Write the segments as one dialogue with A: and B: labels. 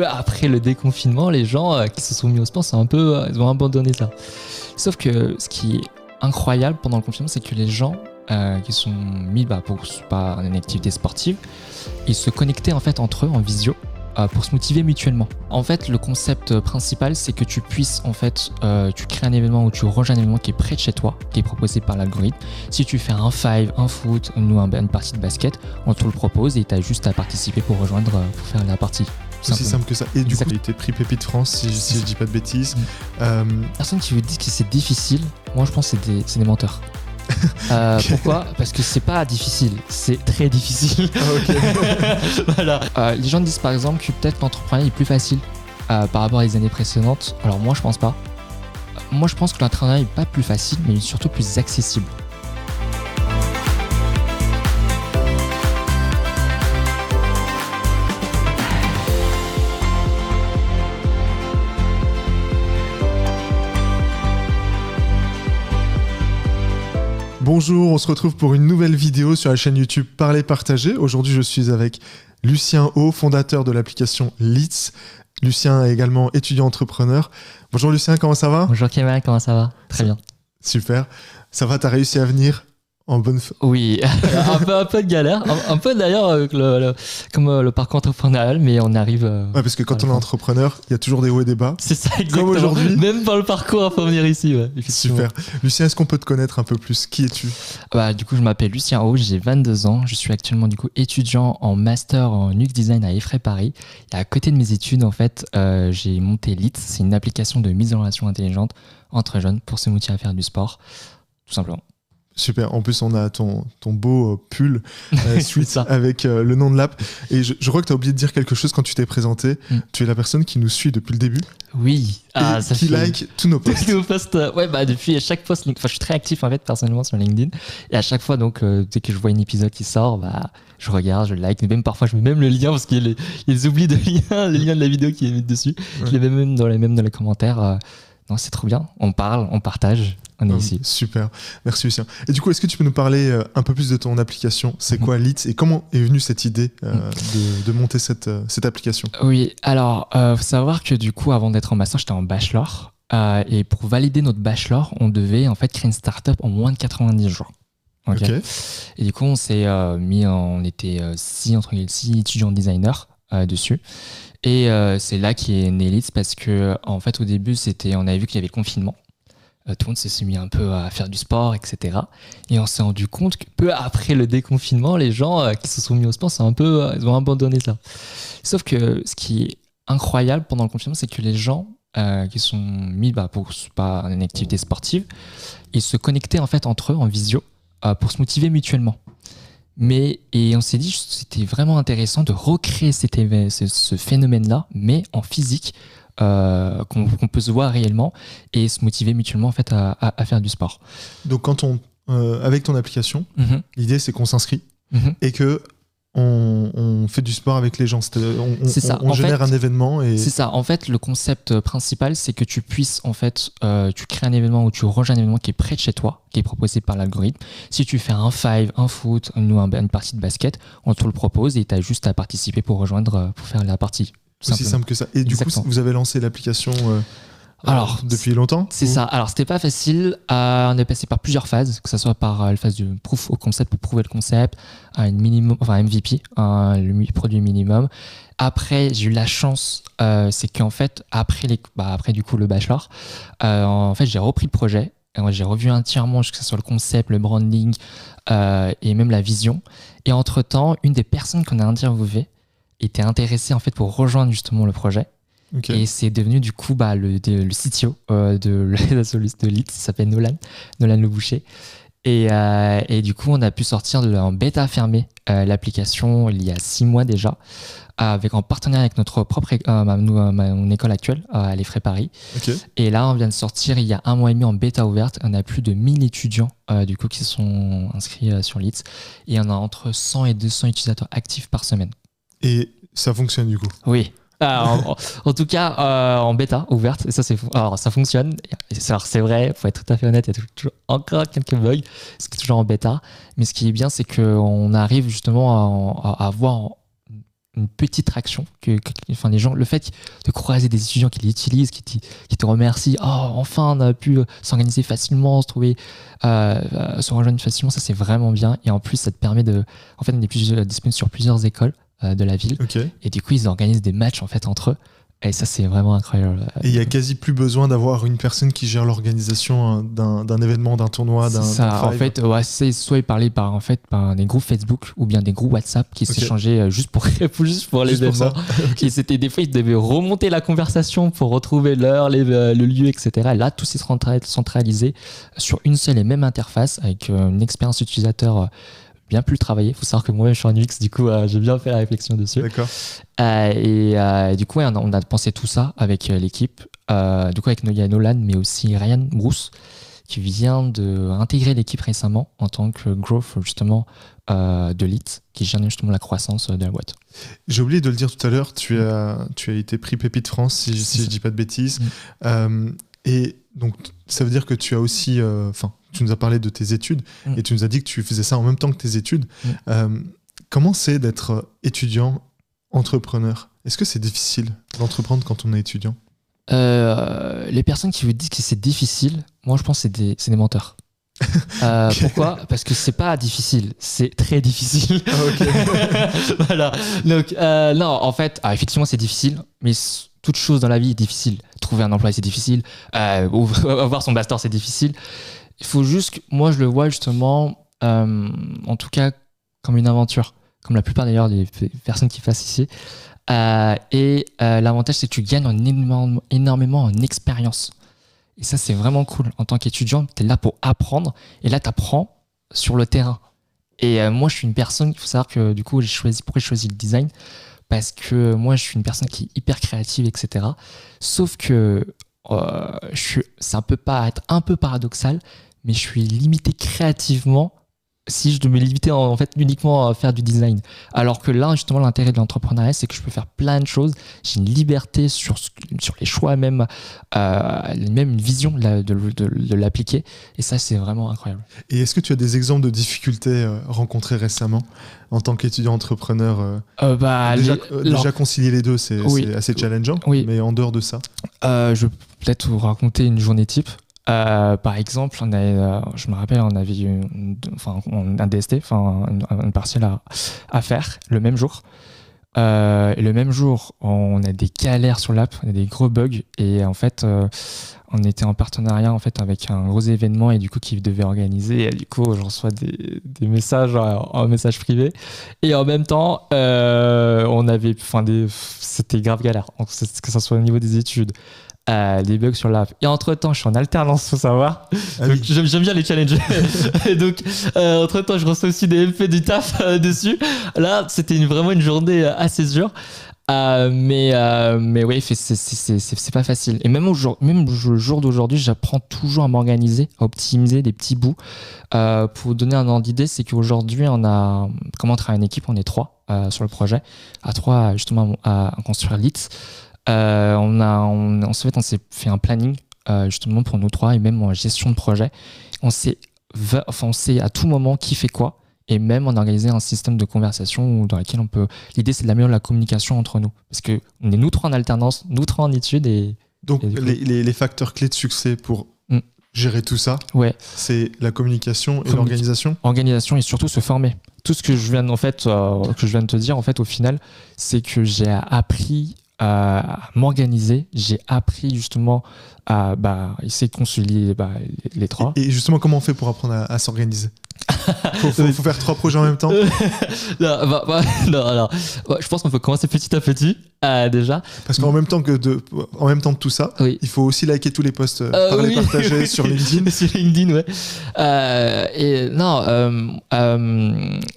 A: peu après le déconfinement, les gens qui se sont mis au sport ils ont abandonné ça. Sauf que ce qui est incroyable pendant le confinement, c'est que les gens qui sont mis pour une activité sportive, ils se connectaient en fait entre eux en visio pour se motiver mutuellement. En fait, le concept principal, c'est que tu puisses, en fait, tu crées un événement ou tu rejoins un événement qui est près de chez toi, qui est proposé par l'algorithme. Si tu fais un five, un foot ou une partie de basket, on te le propose et tu as juste à participer pour rejoindre, pour faire la partie.
B: Aussi simple que ça. Et du coup, il était prix Pépite France, si je dis pas de bêtises.
A: Personne qui vous dit que c'est difficile, moi je pense que c'est des menteurs. Pourquoi ? Parce que c'est pas difficile, c'est très difficile. Voilà. Les gens disent par exemple que peut-être l'entrepreneuriat est plus facile par rapport à les années précédentes. Alors moi je pense pas. Moi je pense que l'entrepreneuriat est pas plus facile, mais surtout plus accessible.
B: Bonjour, on se retrouve pour une nouvelle vidéo sur la chaîne YouTube Parler Partager. Aujourd'hui, je suis avec Lucien O, fondateur de l'application Leets. Lucien est également étudiant entrepreneur. Bonjour Lucien, comment ça va ?
A: Bonjour Kemal, comment ça va ? Très bien.
B: Super. Ça va, t'as réussi à venir en bonne forme ?
A: Oui, un peu de galère, un peu d'ailleurs comme le parcours entrepreneurial, mais on arrive...
B: Ouais, parce que quand on est entrepreneur, il y a toujours des hauts et des bas.
A: C'est ça, exactement.
B: Comme aujourd'hui.
A: Même dans le parcours, il faut venir ici. Ouais,
B: super. Lucien, est-ce qu'on peut te connaître un peu plus ? Qui es-tu ?
A: Du coup, je m'appelle Lucien O, j'ai 22 ans. Je suis actuellement du coup étudiant en master en UX Design à Effray Paris. Et à côté de mes études, en fait, j'ai monté Leets. C'est une application de mise en relation intelligente entre jeunes pour se motiver à faire du sport, tout simplement.
B: Super, en plus on a ton beau pull suite avec le nom de l'app. Et je crois que tu as oublié de dire quelque chose quand tu t'es présenté. Tu es la personne qui nous suit depuis le début.
A: Oui.
B: Et qui like tous nos posts.
A: Tous nos posts, depuis à chaque post, je suis très actif en fait personnellement sur LinkedIn. Et à chaque fois, donc, dès que je vois un épisode qui sort, je regarde, je like. Même parfois, je mets même le lien parce qu'il y a les oublis de liens, le lien de la vidéo qui est mis dessus. Ouais. Je les mets même dans les commentaires. Non, c'est trop bien. On parle, on partage. On est ici.
B: Super, merci Lucien. Et du coup, est-ce que tu peux nous parler un peu plus de ton application ? C'est quoi Leets et comment est venue cette idée de monter cette application ?
A: Oui, alors, faut savoir que du coup, avant d'être en master, j'étais en bachelor. Et pour valider notre bachelor, on devait en fait créer une startup en moins de 90 jours. Okay. Et du coup, on s'est on était 6 étudiants designers dessus. Et c'est là qu'est né Leets parce que en fait, au début, on avait vu qu'il y avait le confinement. Tout le monde s'est mis un peu à faire du sport, etc. Et on s'est rendu compte que peu après le déconfinement, les gens qui se sont mis au sport ils ont abandonné ça. Sauf que ce qui est incroyable pendant le confinement, c'est que les gens qui sont mis pour une activité sportive, ils se connectaient en fait entre eux en visio pour se motiver mutuellement. Et on s'est dit que c'était vraiment intéressant de recréer ce phénomène-là, mais en physique, qu'on peut se voir réellement et se motiver mutuellement en fait à faire du sport.
B: Donc quand avec ton application, l'idée c'est qu'on s'inscrit et que on fait du sport avec les gens. On génère un événement et...
A: C'est ça. En fait, le concept principal, c'est que tu puisses en fait, tu crées un événement ou tu rejoins un événement qui est près de chez toi, qui est proposé par l'algorithme. Si tu fais un five, un foot ou une partie de basket, on te le propose et tu as juste à participer pour rejoindre, pour faire la partie.
B: Aussi simple que ça. Et du coup, vous avez lancé l'application depuis longtemps ?
A: C'est ça. Alors, c'était pas facile. On est passé par plusieurs phases, que ce soit par la phase du proof au concept pour prouver le concept, MVP, le produit minimum. Après, j'ai eu la chance, c'est qu'en fait, après du coup le bachelor, en fait, j'ai repris le projet. J'ai revu entièrement, que ce soit le concept, le branding et même la vision. Et entre-temps, une des personnes qu'on a interviewées était intéressé en fait pour rejoindre justement le projet. Et c'est devenu du coup le CTO de Leets, il s'appelle Nolan Le Boucher. Et du coup, on a pu sortir en bêta fermée l'application il y a 6 mois déjà, en partenariat avec notre propre mon école actuelle à l'Effray Paris. Et là, on vient de sortir il y a 1 mois et demi en bêta ouverte. On a plus de 1000 étudiants du coup qui sont inscrits sur Leets. Et on a entre 100 et 200 utilisateurs actifs par semaine.
B: Et ça fonctionne du coup ?
A: Oui. En tout cas, en bêta ouverte, et ça ça fonctionne. Alors c'est vrai, faut être tout à fait honnête, il y a toujours encore quelques bugs, c'est toujours en bêta. Mais ce qui est bien, c'est qu'on arrive justement à avoir une petite traction enfin les gens, le fait de croiser des étudiants qui l'utilisent, qui te remercient, enfin on a pu s'organiser facilement, se rejoindre facilement, ça c'est vraiment bien. Et en plus ça te permet en fait on est disponible sur plusieurs écoles de la ville, et du coup ils organisent des matchs en fait entre eux. Et ça, c'est vraiment incroyable.
B: Et il n'y a quasi plus besoin d'avoir une personne qui gère l'organisation d'un événement, d'un tournoi, d'un
A: ça, en fait, c'est soit ils parlaient par des groupes Facebook ou bien des groupes WhatsApp qui s'échangeaient juste pour l'événement. Et c'était des fois, ils devaient remonter la conversation pour retrouver l'heure, le lieu, etc. Et là, tout s'est centralisé sur une seule et même interface avec une expérience utilisateur bien plus travaillé. Il faut savoir que moi, je suis en UX, du coup, j'ai bien fait la réflexion dessus.
B: D'accord.
A: Et du coup, on a pensé tout ça avec l'équipe. Du coup, il y a Nolan, mais aussi Ryan Bruce, qui vient d'intégrer l'équipe récemment en tant que growth, justement, de Leeds, qui gère justement la croissance de la boîte.
B: J'ai oublié de le dire tout à l'heure, tu as été prix Pépite France, si je ne dis pas de bêtises. Et donc, ça veut dire que tu as aussi... tu nous as parlé de tes études et tu nous as dit que tu faisais ça en même temps que tes études. Comment c'est d'être étudiant, entrepreneur? Est-ce que c'est difficile d'entreprendre quand on est étudiant?
A: Les personnes qui vous disent que c'est difficile, moi je pense que c'est des menteurs. Pourquoi? Parce que c'est pas difficile, c'est très difficile. Voilà. Donc, non, en fait, effectivement, c'est difficile, mais toute chose dans la vie est difficile. Trouver un emploi, c'est difficile. Avoir son master, c'est difficile. Il faut juste, moi je le vois justement, en tout cas, comme une aventure, comme la plupart d'ailleurs des personnes qui passent ici. Et l'avantage, c'est que tu gagnes énormément en expérience. Et ça, c'est vraiment cool. En tant qu'étudiant, tu es là pour apprendre. Et là, tu apprends sur le terrain. Et moi, je suis une personne, il faut savoir que du coup, pourquoi j'ai choisi le design? Parce que moi, je suis une personne qui est hyper créative, etc. Sauf que ça peut paraître un peu paradoxal, mais je suis limité créativement si je devais me limiter en fait uniquement à faire du design. Alors que là, justement, l'intérêt de l'entrepreneuriat, c'est que je peux faire plein de choses. J'ai une liberté sur les choix, même une vision de l'appliquer. Et ça, c'est vraiment incroyable.
B: Et est-ce que tu as des exemples de difficultés rencontrées récemment en tant qu'étudiant entrepreneur? Déjà concilier les deux, c'est assez challengeant. Oui. Mais en dehors de ça,
A: je vais peut-être vous raconter une journée type. Par exemple, je me rappelle, on avait un DST, une partielle à faire le même jour. Et le même jour, on a des galères sur l'app, on a des gros bugs. Et en fait, on était en partenariat en fait, avec un gros événement et du coup, qui devait organiser. Et du coup, je reçois des messages en message privé. Et en même temps, c'était grave galère, que ce soit au niveau des études. Des bugs sur l'app. Et entre-temps, je suis en alternance, faut savoir. Donc, j'aime bien les challenges. Et donc, entre-temps, je reçois aussi des MP du taf dessus. Là, c'était vraiment une journée assez dure. Mais oui, c'est pas facile. Et même au jour d'aujourd'hui, j'apprends toujours à m'organiser, à optimiser des petits bouts. Pour vous donner un ordre d'idée, c'est qu'aujourd'hui, on travaille une équipe, on est 3 sur le projet. À 3, justement, à construire Leeds. On s'est fait un planning justement pour nous 3 et même en gestion de projet. On sait à tout moment qui fait quoi et même on a organisé un système de conversation dans lequel l'idée c'est d'améliorer la communication entre nous parce que on est nous 3 en alternance, nous 3 en études et
B: donc les facteurs clés de succès pour gérer tout ça, c'est la communication et l'organisation.
A: Organisation et surtout se former. Tout ce que je viens de te dire en fait au final, c'est que j'ai appris à m'organiser, j'ai appris justement à essayer de concilier les 3.
B: Et justement, comment on fait pour apprendre à s'organiser? faut faire 3 projets en même temps?
A: Non, je pense qu'on peut commencer petit à petit déjà.
B: Parce qu'en même temps de tout ça, il faut aussi liker tous les posts, partager sur LinkedIn.
A: Sur LinkedIn, ouais.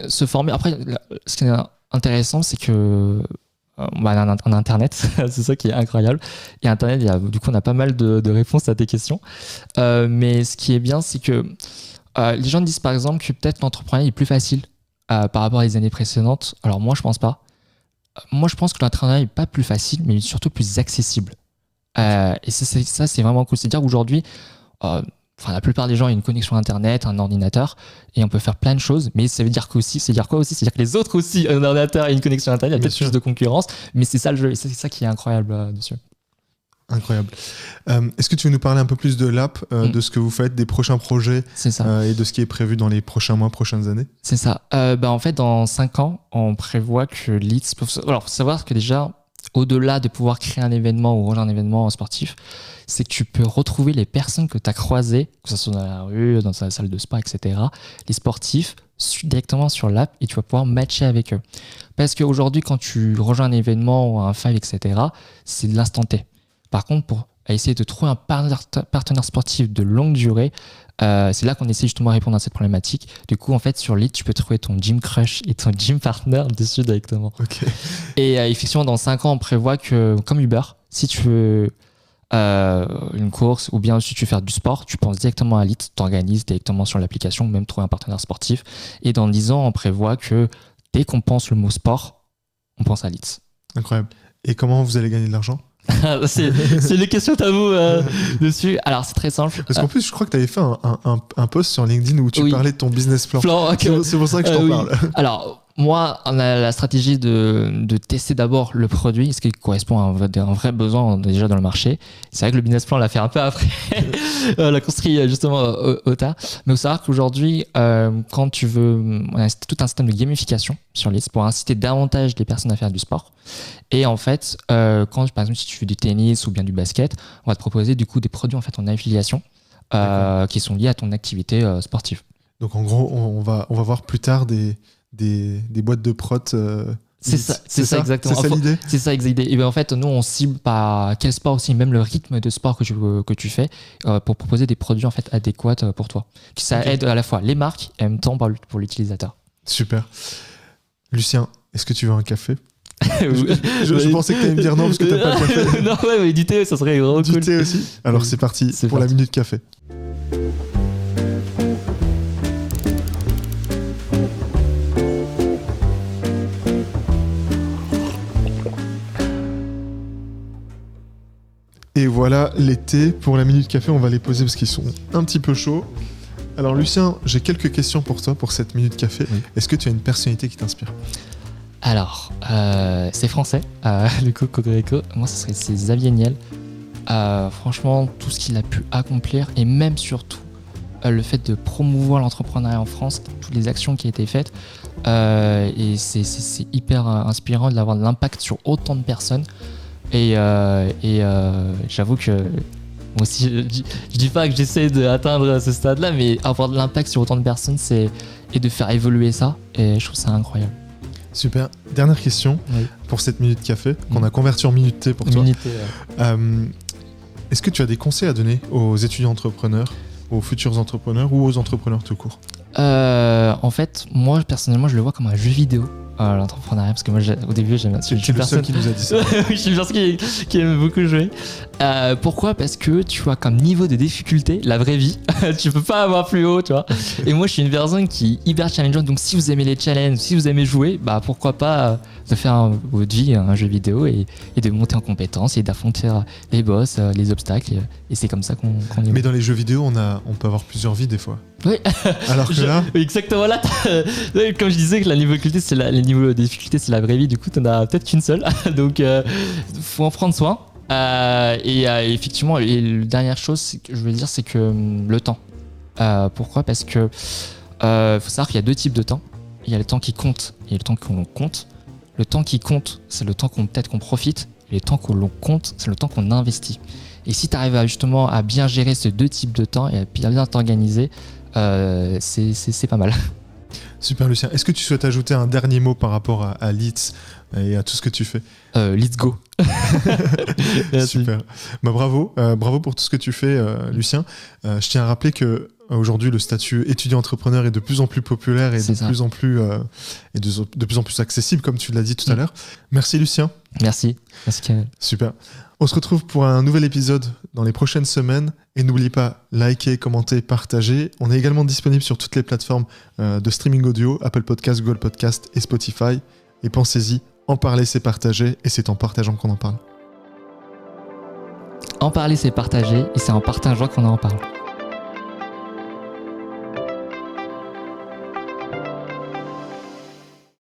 A: Se former. Après, ce qui est intéressant, c'est que on a Internet, c'est ça qui est incroyable. Et Internet, du coup, on a pas mal de réponses à tes questions. Mais ce qui est bien, c'est que les gens disent par exemple que peut-être l'entrepreneuriat est plus facile par rapport à les années précédentes. Alors moi, je pense pas. Moi, je pense que l'entrepreneuriat n'est pas plus facile, mais surtout plus accessible. Et ça, c'est vraiment cool. C'est-à-dire qu'aujourd'hui, la plupart des gens ont une connexion Internet, un ordinateur, et on peut faire plein de choses. Mais ça veut dire quoi aussi? C'est-à-dire que les autres aussi ont un ordinateur et une connexion Internet. Il y a peut-être plus de concurrence, mais c'est ça le jeu. Et c'est ça qui est incroyable dessus.
B: Incroyable. Est-ce que tu veux nous parler un peu plus de l'app, de ce que vous faites, des prochains projets et de ce qui est prévu dans les prochains mois, prochaines années?
A: C'est ça. En fait, dans 5 ans, on prévoit que Leeds... Alors, il faut savoir que déjà, au-delà de pouvoir créer un événement ou rejoindre un événement sportif, c'est que tu peux retrouver les personnes que tu as croisées, que ce soit dans la rue, dans ta salle de spa, etc., les sportifs, directement sur l'app, et tu vas pouvoir matcher avec eux. Parce qu'aujourd'hui, quand tu rejoins un événement ou un five, etc., c'est de l'instant T. Par contre, pour essayer de trouver un partenaire sportif de longue durée, c'est là qu'on essaie justement de répondre à cette problématique. Du coup, en fait, sur Leeds, tu peux trouver ton gym crush et ton gym partner dessus directement.
B: Okay.
A: Et effectivement, dans 5 ans, on prévoit que, comme Uber, si tu veux une course ou bien si tu veux faire du sport, tu penses directement à Leeds, t'organises directement sur l'application, même trouver un partenaire sportif. Et dans 10 ans, on prévoit que dès qu'on pense le mot sport, on pense à Leeds.
B: Incroyable. Et comment vous allez gagner de l'argent?
A: C'est une question tabou dessus. Alors c'est très simple.
B: Parce qu'en plus, je crois que tu avais fait un post sur LinkedIn où tu parlais de ton business plan.
A: Okay.
B: C'est pour ça que je t'en parle.
A: Alors moi, on a la stratégie de tester d'abord le produit, ce qui correspond à un vrai besoin déjà dans le marché. C'est vrai que le business plan, on l'a fait un peu après. On l'a construit justement au tas. Mais il faut savoir qu'aujourd'hui, quand tu veux, on a tout un système de gamification sur Leeds pour inciter davantage les personnes à faire du sport. Et en fait, quand par exemple si tu fais du tennis ou bien du basket, on va te proposer du coup des produits en fait en affiliation qui sont liés à ton activité sportive.
B: Donc en gros, on va voir plus tard des boîtes de prot.
A: C'est ça exactement.
B: C'est ça l'idée.
A: C'est ça l'idée. Et bien en fait, nous on cible par quel sport aussi, même le rythme de sport que tu fais, pour proposer des produits en fait adéquats pour toi. Ça aide à la fois les marques et en même temps pour l'utilisateur.
B: Super. Lucien, est-ce que tu veux un café? Je pensais que tu allais me dire non parce que t'as pas de café.
A: Non, mais du thé, ça serait vraiment cool.
B: Du thé aussi. Alors c'est parti pour la minute café. Et voilà les thés pour la minute café. On va les poser parce qu'ils sont un petit peu chauds. Alors Lucien, j'ai quelques questions pour toi pour cette minute café. Oui. Est-ce que tu as une personnalité qui t'inspire?
A: Alors, c'est français, le Cocorico. Moi, c'est Xavier Niel. Franchement, tout ce qu'il a pu accomplir et même surtout le fait de promouvoir l'entrepreneuriat en France, toutes les actions qui ont été faites. Et c'est hyper inspirant d'avoir de l'impact sur autant de personnes. Et j'avoue que moi aussi, je dis pas que j'essaie d'atteindre ce stade-là, mais avoir de l'impact sur autant de personnes et de faire évoluer ça, et je trouve ça incroyable.
B: Super. Dernière question pour cette minute café qu'on a convertie en minute thé pour toi.
A: Minute thé,
B: Est-ce que tu as des conseils à donner aux étudiants entrepreneurs, aux futurs entrepreneurs ou aux entrepreneurs tout court?
A: En fait, moi personnellement, je le vois comme un jeu vidéo. L'entrepreneuriat, parce que moi au début j'aime bien.
B: Je suis le seul qui nous a dit ça.
A: Je suis une personne qui aime beaucoup jouer. Pourquoi? Parce que tu vois, comme niveau de difficulté, la vraie vie, tu peux pas avoir plus haut, tu vois. Okay. Et moi je suis une personne qui est hyper challengeante, donc si vous aimez les challenges, si vous aimez jouer, bah pourquoi pas de faire votre vie un jeu vidéo et de monter en compétences et d'affronter les boss, les obstacles, et c'est comme ça qu'on y va.
B: Mais dans les jeux vidéo, on peut avoir plusieurs vies des fois.
A: Oui.
B: Alors que là,
A: exactement là, comme je disais que les niveaux de difficulté c'est la vraie vie, du coup t'en as peut-être qu'une seule, donc faut en prendre soin. Et effectivement, et la dernière chose que je veux dire, c'est que le temps. Pourquoi? Parce que faut savoir qu'il y a 2 types de temps. Il y a le temps qui compte et le temps qu'on compte. Le temps qui compte, c'est le temps qu'on profite, et le temps que l'on compte, c'est le temps qu'on investit. Et si tu arrives justement à bien gérer ces 2 types de temps et à bien t'organiser, c'est pas mal.
B: Super Lucien. Est-ce que tu souhaites ajouter un dernier mot par rapport à Leeds et à tout ce que tu fais?
A: Let's go.
B: Super. Bah, bravo pour tout ce que tu fais, Lucien. Je tiens à rappeler que aujourd'hui le statut étudiant-entrepreneur est de plus en plus populaire et de plus en plus accessible, comme tu l'as dit tout à l'heure. Merci Lucien.
A: Merci Kamel.
B: Super. On se retrouve pour un nouvel épisode dans les prochaines semaines. Et n'oubliez pas, liker, commenter, partager. On est également disponible sur toutes les plateformes de streaming audio, Apple Podcast, Google Podcast et Spotify. Et pensez-y, en parler, c'est partager. Et c'est en partageant qu'on en parle.
A: En parler, c'est partager. Et c'est en partageant qu'on en parle.